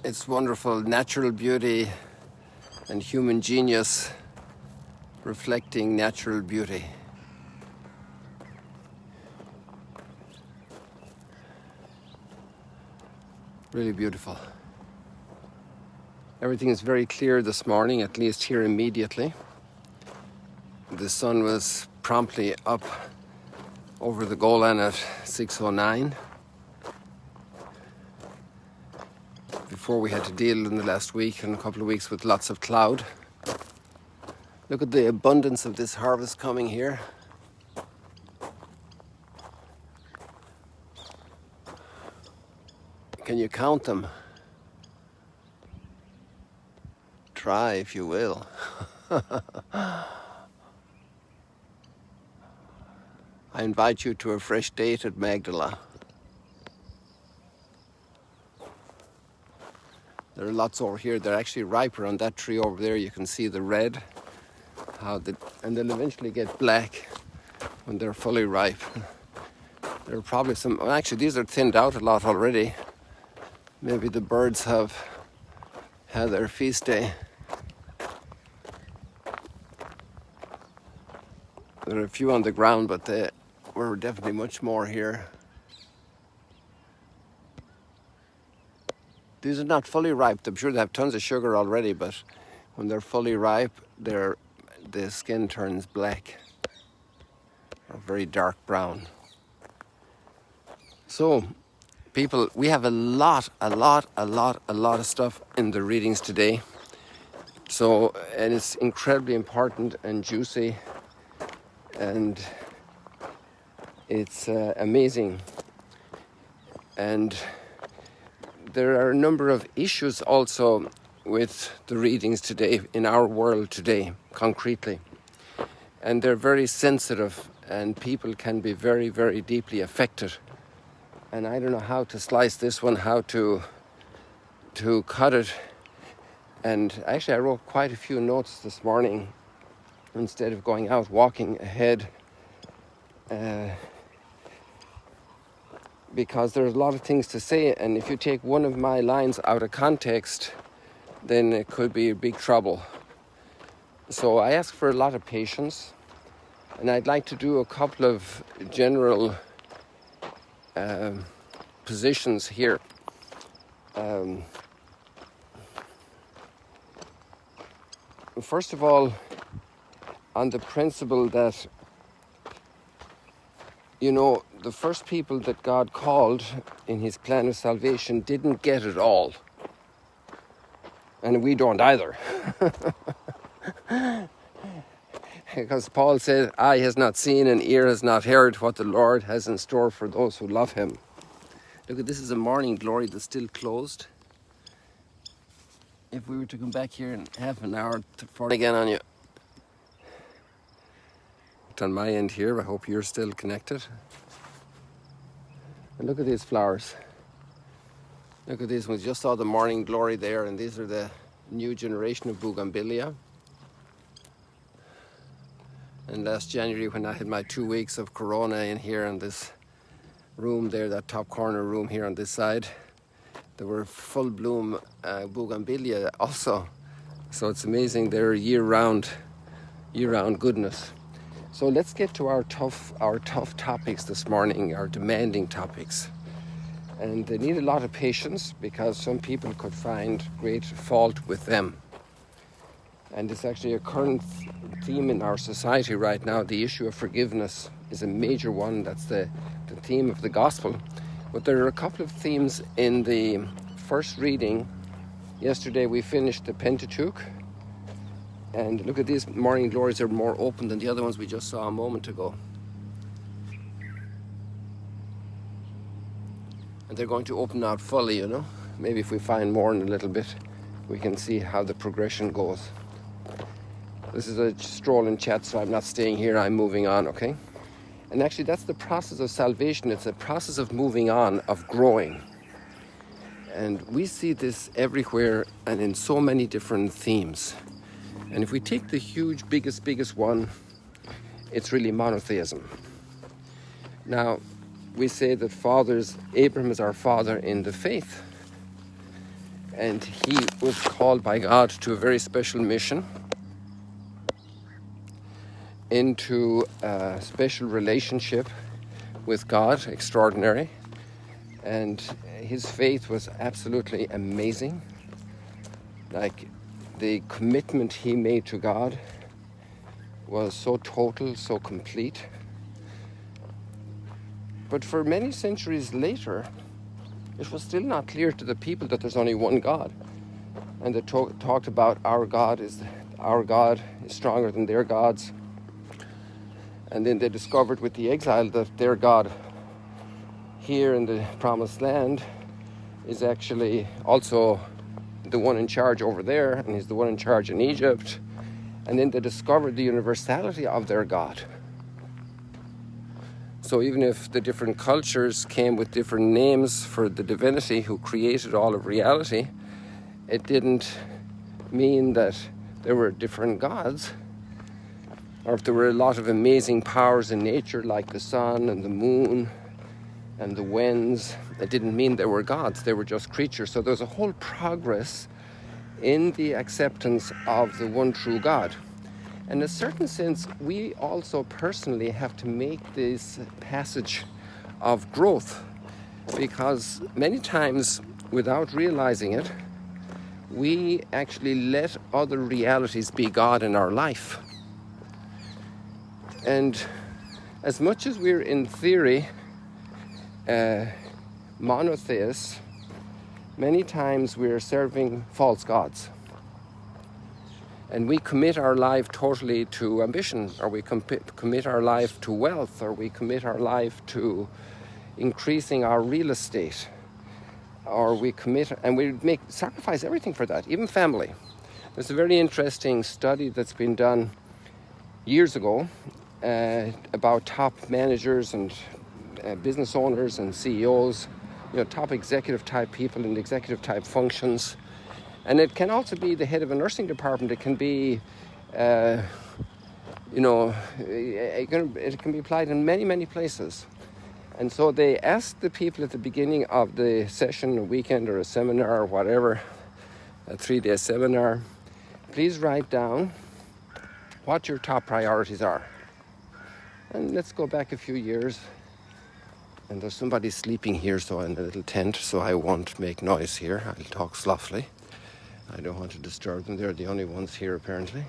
It's wonderful, natural beauty and human genius reflecting natural beauty. Really beautiful. Everything is very clear this morning, at least here immediately. The sun was promptly up over the Golan at 6:09. Before we had to deal in the last week and a couple of weeks with lots of cloud. Look at the abundance of this harvest coming here. Can you count them? Try if you will. I invite you to a fresh date at Magdalene. There are lots over here. They're actually riper on that tree over there. You can see the red, and they'll eventually get black when they're fully ripe. There are probably some. Well, actually, these are thinned out a lot already. Maybe the birds have had their feast day. There are a few on the ground, but there were definitely much more here. These are not fully ripe. I'm sure they have tons of sugar already, but when they're fully ripe, the skin turns black or very dark brown. So, people, we have a lot of stuff in the readings today. So, and it's incredibly important and juicy, and it's amazing. And there are a number of issues also with the readings today, in our world today, concretely. And they're very sensitive, and people can be very, very deeply affected. And I don't know how to slice this one, how to cut it. And actually I wrote quite a few notes this morning instead of going out walking ahead. Because there's a lot of things to say, and if you take one of my lines out of context, then it could be big trouble. So I ask for a lot of patience, and I'd like to do a couple of general positions here. First of all, on the principle that, the first people that God called in his plan of salvation didn't get it all. And we don't either. Because Paul said, eye has not seen and ear has not heard what the Lord has in store for those who love him. Look at this, is a morning glory that's still closed. If we were to come back here in half an hour to again on you. It's on my end here, I hope you're still connected. And look at these flowers. Look at these ones. Just saw the morning glory there, and these are the new generation of bougainvillea. And last January, when I had my 2 weeks of corona in here in this room there, that top corner room here on this side, there were full bloom bougainvillea also. So it's amazing, they're year-round goodness. So let's get to our tough topics this morning, our demanding topics. And they need a lot of patience, because some people could find great fault with them. And it's actually a current theme in our society right now. The issue of forgiveness is a major one. That's the theme of the gospel. But there are a couple of themes in the first reading. Yesterday we finished the Pentateuch. And look at these morning glories, are more open than the other ones we just saw a moment ago. And they're going to open out fully, Maybe if we find more in a little bit, we can see how the progression goes. This is a stroll and chat, so I'm not staying here, I'm moving on, okay? And actually that's the process of salvation. It's a process of moving on, of growing. And we see this everywhere and in so many different themes. And if we take the huge, biggest one, it's really monotheism. Now, we say that Abraham is our father in the faith. And he was called by God to a very special mission, into a special relationship with God, extraordinary. And his faith was absolutely amazing. Like, the commitment he made to God was so total, so complete. But for many centuries later, it was still not clear to the people that there's only one God. And they talked about our God is stronger than their gods. And then they discovered with the exile that their God here in the Promised Land is actually also the one in charge over there, and he's the one in charge in Egypt. And then they discovered the universality of their God. So even if the different cultures came with different names for the divinity who created all of reality, it didn't mean that there were different gods, or if there were a lot of amazing powers in nature like the sun and the moon and the winds. It didn't mean they were gods, they were just creatures. So there's a whole progress in the acceptance of the one true God. In a certain sense, we also personally have to make this passage of growth, because many times, without realizing it, we actually let other realities be God in our life. And as much as we're in theory monotheists, many times we're serving false gods. And we commit our life totally to ambition, or we commit our life to wealth, or we commit our life to increasing our real estate, or we sacrifice everything for that, even family. There's a very interesting study that's been done years ago about top managers and business owners and CEOs, top executive type people in executive type functions. And it can also be the head of a nursing department. It can be, it can be applied in many, many places. And so they asked the people at the beginning of the session, a weekend or a seminar or whatever, a 3-day seminar, please write down what your top priorities are. And let's go back a few years. And there's somebody sleeping here, so in a little tent, so I won't make noise here. I'll talk softly. I don't want to disturb them. They're the only ones here, apparently.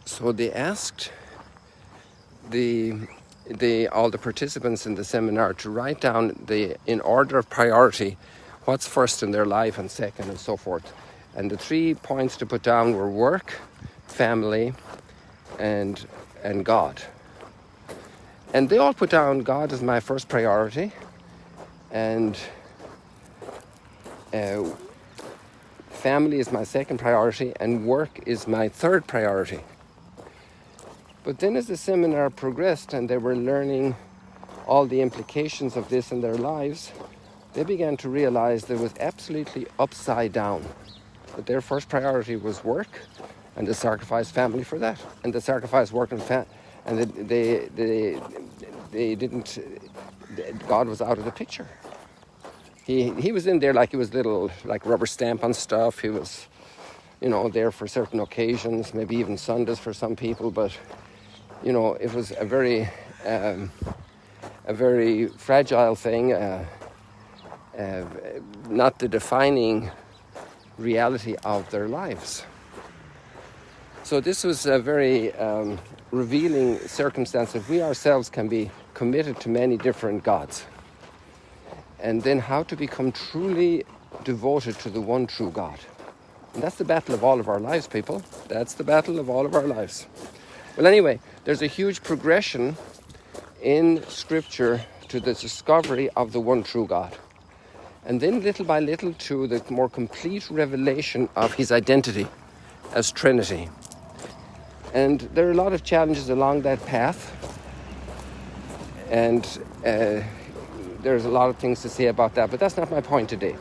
So they asked all the participants in the seminar to write down in order of priority what's first in their life and second and so forth. And the 3 points to put down were work, family, and God. And they all put down God as my first priority, and family is my second priority, and work is my third priority. But then as the seminar progressed and they were learning all the implications of this in their lives, they began to realize that it was absolutely upside down. That their first priority was work, and they sacrificed family for that, and they sacrificed work and they didn't. God was out of the picture. He was in there like he was little, like rubber stamp on stuff. He was, there for certain occasions, maybe even Sundays for some people. But it was a very fragile thing, not the defining reality of their lives. So this was a very revealing circumstance that we ourselves can be committed to many different gods. And then how to become truly devoted to the one true God. And that's the battle of all of our lives, people. That's the battle of all of our lives. Well, anyway, there's a huge progression in Scripture to the discovery of the one true God. And then little by little to the more complete revelation of his identity as Trinity. And there are a lot of challenges along that path. And there's a lot of things to say about that, but that's not my point today.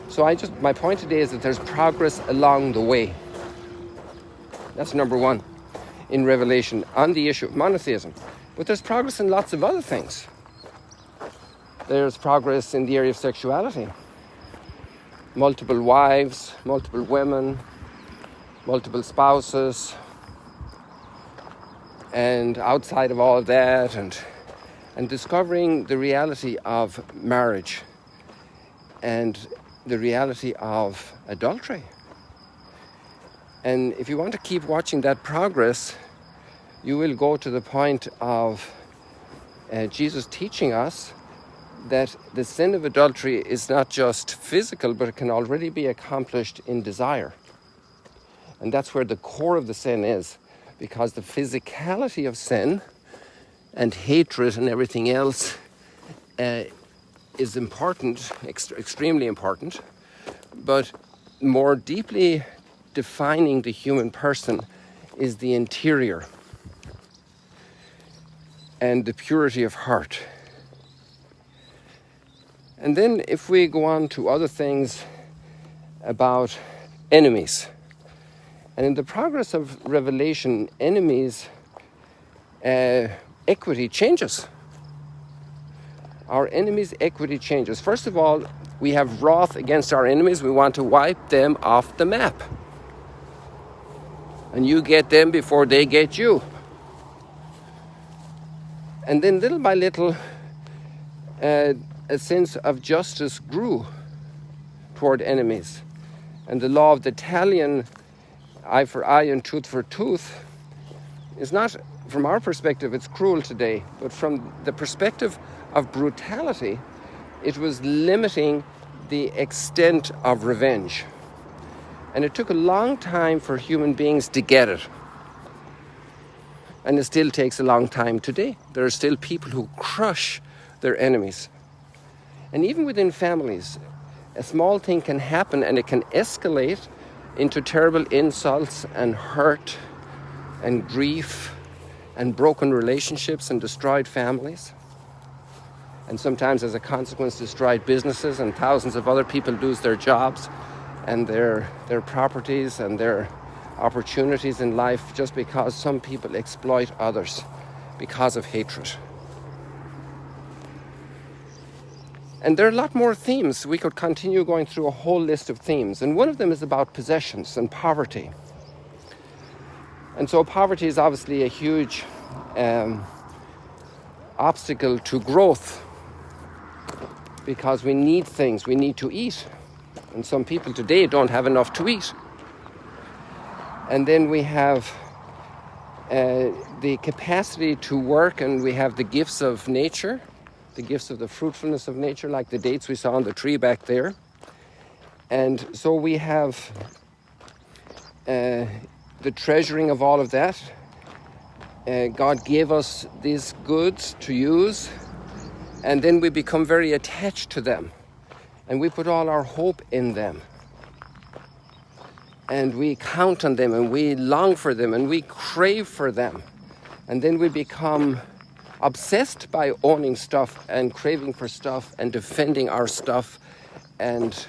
So my point today is that there's progress along the way. That's number one. in Revelation on the issue of monotheism. But there's progress in lots of other things. There's progress in the area of sexuality. Multiple wives, multiple women, multiple spouses. And outside of all that, and discovering the reality of marriage and the reality of adultery. And if you want to keep watching that progress, you will go to the point of Jesus teaching us that the sin of adultery is not just physical, but it can already be accomplished in desire. And that's where the core of the sin is, because the physicality of sin and hatred and everything else is important, extremely important, but more deeply defining the human person is the interior and the purity of heart. And then if we go on to other things about enemies, and in the progress of Revelation, enemies' equity changes. Our enemies' equity changes. First of all, we have wrath against our enemies. We want to wipe them off the map. And you get them before they get you. And then little by little, a sense of justice grew toward enemies. And the law of the talion, eye for eye and tooth for tooth, is not, from our perspective, it's cruel today, but from the perspective of brutality, it was limiting the extent of revenge. And it took a long time for human beings to get it. And it still takes a long time today. There are still people who crush their enemies. And even within families, a small thing can happen and it can escalate into terrible insults and hurt and grief and broken relationships and destroyed families. And sometimes as a consequence, destroyed businesses, and thousands of other people lose their jobs and their properties and their opportunities in life just because some people exploit others because of hatred. And there are a lot more themes. We could continue going through a whole list of themes. And one of them is about possessions and poverty. And so poverty is obviously a huge obstacle to growth, because we need things, we need to eat. And some people today don't have enough to eat. And then we have the capacity to work, and we have the gifts of nature, the gifts of the fruitfulness of nature, like the dates we saw on the tree back there. And so we have the treasuring of all of that. God gave us these goods to use, and then we become very attached to them, and we put all our hope in them, and we count on them, and we long for them, and we crave for them, and then we become obsessed by owning stuff and craving for stuff and defending our stuff, and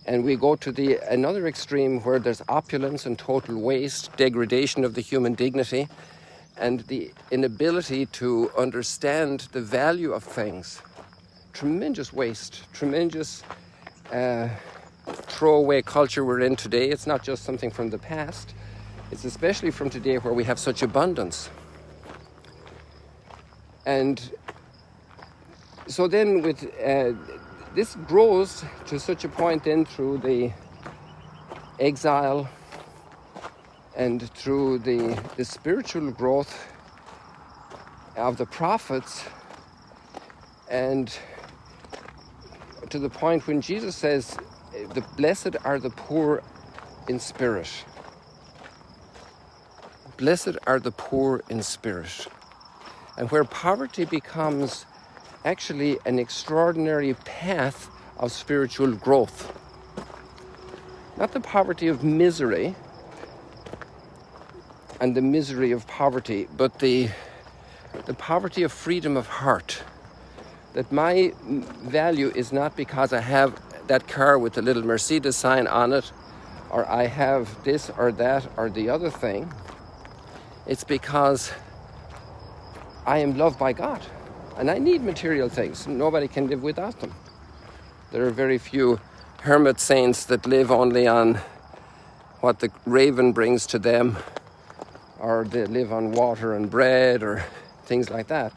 we go to another extreme where there's opulence and total waste, degradation of the human dignity, and the inability to understand the value of things. Tremendous waste, tremendous throwaway culture we're in today. It's not just something from the past. It's especially from today where we have such abundance. And so then with this grows to such a point then through the exile and through the spiritual growth of the prophets, and to the point when Jesus says, the blessed are the poor in spirit. Blessed are the poor in spirit. And where poverty becomes actually an extraordinary path of spiritual growth. Not the poverty of misery and the misery of poverty, but the poverty of freedom of heart. That my value is not because I have that car with the little Mercedes sign on it, or I have this or that or the other thing. It's because I am loved by God. And I need material things. Nobody can live without them. There are very few hermit saints that live only on what the raven brings to them, or they live on water and bread or things like that.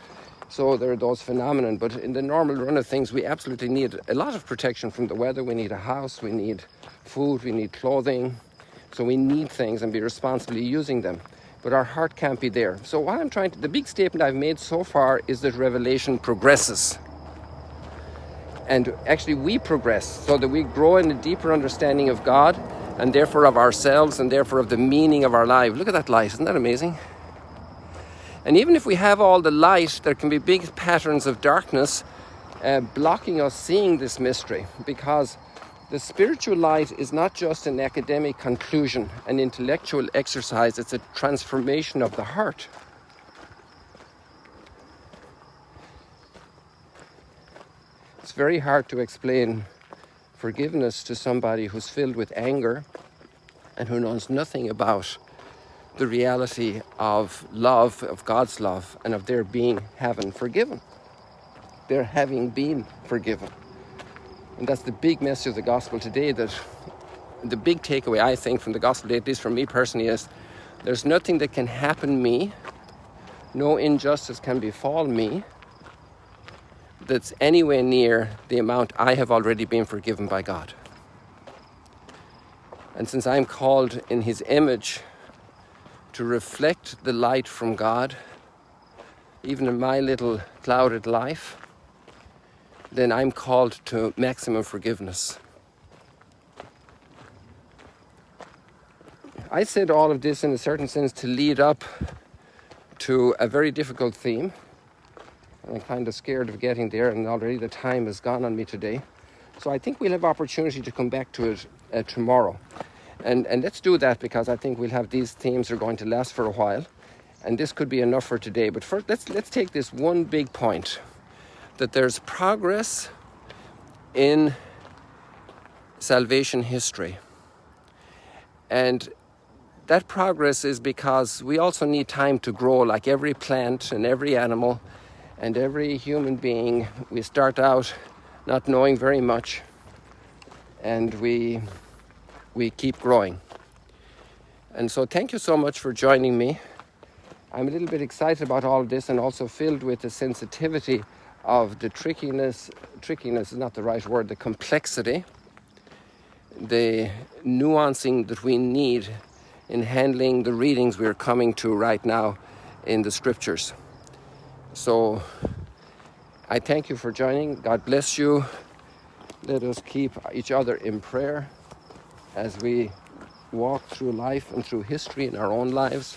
So there are those phenomena. But in the normal run of things, we absolutely need a lot of protection from the weather. We need a house, we need food, we need clothing. So we need things and be responsibly using them. But our heart can't be there. So what I'm trying to, the big statement I've made so far is that revelation progresses. And actually we progress so that we grow in a deeper understanding of God and therefore of ourselves and therefore of the meaning of our life. Look at that light, isn't that amazing? And even if we have all the light, there can be big patterns of darkness blocking us seeing this mystery, because the spiritual light is not just an academic conclusion, an intellectual exercise, it's a transformation of the heart. It's very hard to explain forgiveness to somebody who's filled with anger and who knows nothing about the reality of love, of God's love, and of their having forgiven. Their having been forgiven. And that's the big message of the gospel today, that the big takeaway, I think, from the gospel today, at least for me personally, is there's nothing that can happen me, no injustice can befall me, that's anywhere near the amount I have already been forgiven by God. And since I'm called in His image to reflect the light from God, even in my little clouded life, then I'm called to maximum forgiveness. I said all of this in a certain sense to lead up to a very difficult theme. I'm kind of scared of getting there, and already the time has gone on me today. So I think we'll have opportunity to come back to it tomorrow. And let's do that, because I think we'll have these themes are going to last for a while. And this could be enough for today. But first, let's take this one big point, that there's progress in salvation history. And that progress is because we also need time to grow, like every plant and every animal and every human being. We start out not knowing very much, and we keep growing. And so thank you so much for joining me. I'm a little bit excited about all of this, and also filled with the sensitivity of the trickiness is not the right word, the complexity, the nuancing that we need in handling the readings we're coming to right now in the scriptures. So I thank you for joining. God bless you. Let us keep each other in prayer as we walk through life and through history in our own lives.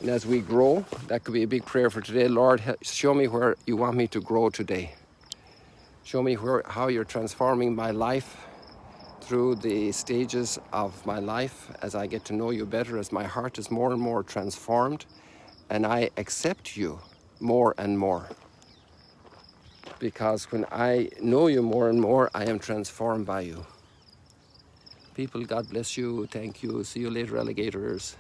And as we grow, that could be a big prayer for today. Lord, show me where you want me to grow today. Show me how you're transforming my life through the stages of my life as I get to know you better, as my heart is more and more transformed and I accept you more and more. Because when I know you more and more, I am transformed by you. People, God bless you. Thank you. See you later, alligators.